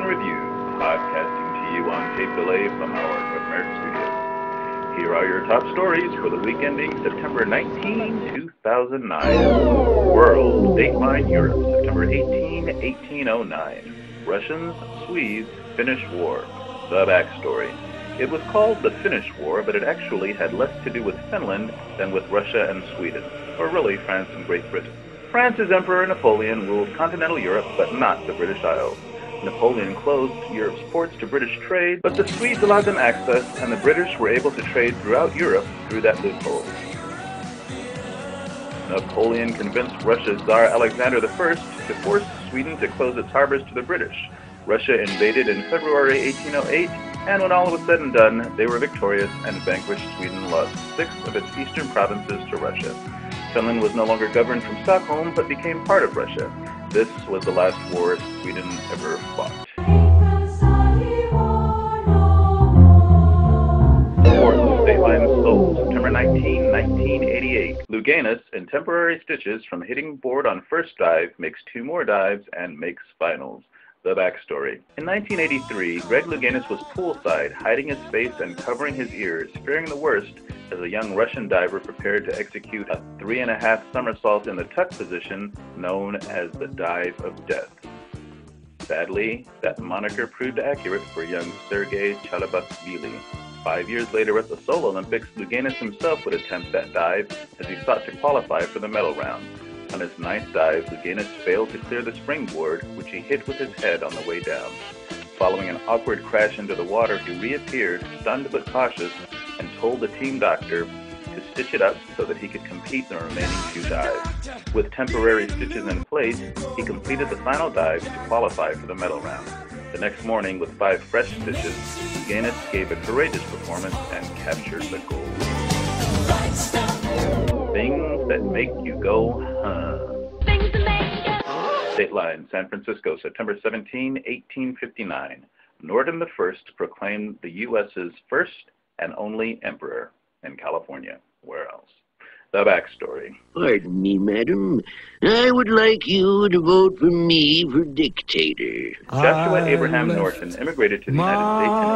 in Review, podcasting to you on tape delay from our North American studios. Here are your top stories for the week ending September 19, 2009. World, Dateline Europe, September 18, 1809. Russians, Swedes, Finnish War. The backstory. It was called the Finnish War, but it actually had less to do with Finland than with Russia and Sweden, or really France and Great Britain. France's Emperor Napoleon ruled continental Europe, but not the British Isles. Napoleon closed Europe's ports to British trade, but the Swedes allowed them access, and the British were able to trade throughout Europe through that loophole. Napoleon convinced Russia's Tsar Alexander I to force Sweden to close its harbors to the British. Russia invaded in February 1808, and when all was said and done, they were victorious and vanquished Sweden, lost 6 of its eastern provinces to Russia. Finland was no longer governed from Stockholm, but became part of Russia. This was the last war Sweden ever fought. Norton Dateline Seoul, September 19, 1988. Louganis, in temporary stitches from hitting board on first dive, makes 2 more dives and makes finals. The backstory. In 1983, Greg Louganis was poolside, hiding his face and covering his ears, fearing the worst as a young Russian diver prepared to execute a 3.5 somersault in the tuck position known as the Dive of Death. Sadly, that moniker proved accurate for young Sergei Chalabatvili. 5 years later at the Seoul Olympics, Louganis himself would attempt that dive as he sought to qualify for the medal round. On his 9th dive, Louganis failed to clear the springboard, which he hit with his head on the way down. Following an awkward crash into the water, he reappeared, stunned but cautious, and told the team doctor to stitch it up so that he could compete in the remaining 2 dives. With temporary stitches in place, he completed the final dive to qualify for the medal round. The next morning, with 5 fresh stitches, Louganis gave a courageous performance and captured the gold. Things that make you go, huh. Dateline San Francisco, September 17, 1859. Norton I proclaimed the U.S.'s first and only emperor in California. Where else? The backstory. Pardon me, madam. I would like you to vote for me for dictator. Joshua Abraham Norton immigrated to the United States in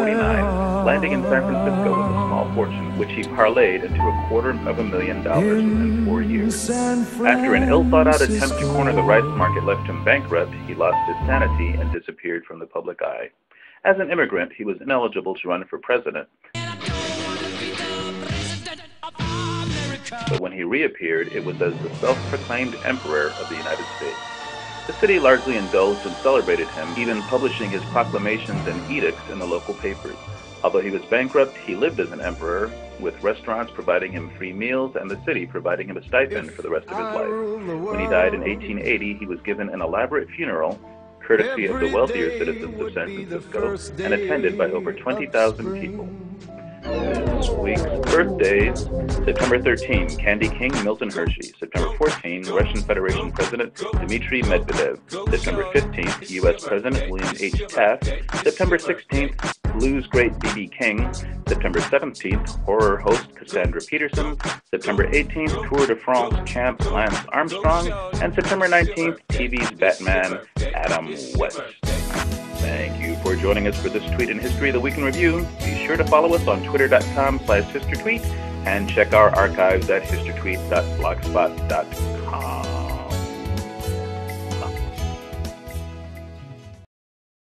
1849, landing in San Francisco with a small fortune, which he parlayed into $250,000 within 4 years. After an ill-thought-out attempt to corner the rice market left him bankrupt, he lost his sanity and disappeared from the public eye. As an immigrant, he was ineligible to run for president. But when he reappeared, it was as the self-proclaimed Emperor of the United States. The city largely indulged and celebrated him, even publishing his proclamations and edicts in the local papers. Although he was bankrupt, he lived as an emperor, with restaurants providing him free meals and the city providing him a stipend for the rest of his life. When he died in 1880, he was given an elaborate funeral, courtesy of the wealthier citizens of San Francisco, and attended by over 20,000 people. This week's birthdays: September 13, Candy King Milton Hershey. September 14, Russian Federation President Dmitry Medvedev. September 15th, U.S. President William H. Taft. September 16th, blues great B.B. King. September 17th, horror host Cassandra Peterson. September 18th, Tour de France champ Lance Armstrong. And September 19th, TV's Batman Adam West. Thank you for joining us for this tweet in History of the Week in Review. Be sure to follow us on twitter.com/HistorTweet and check our archives at HistorTweet.blogspot.com.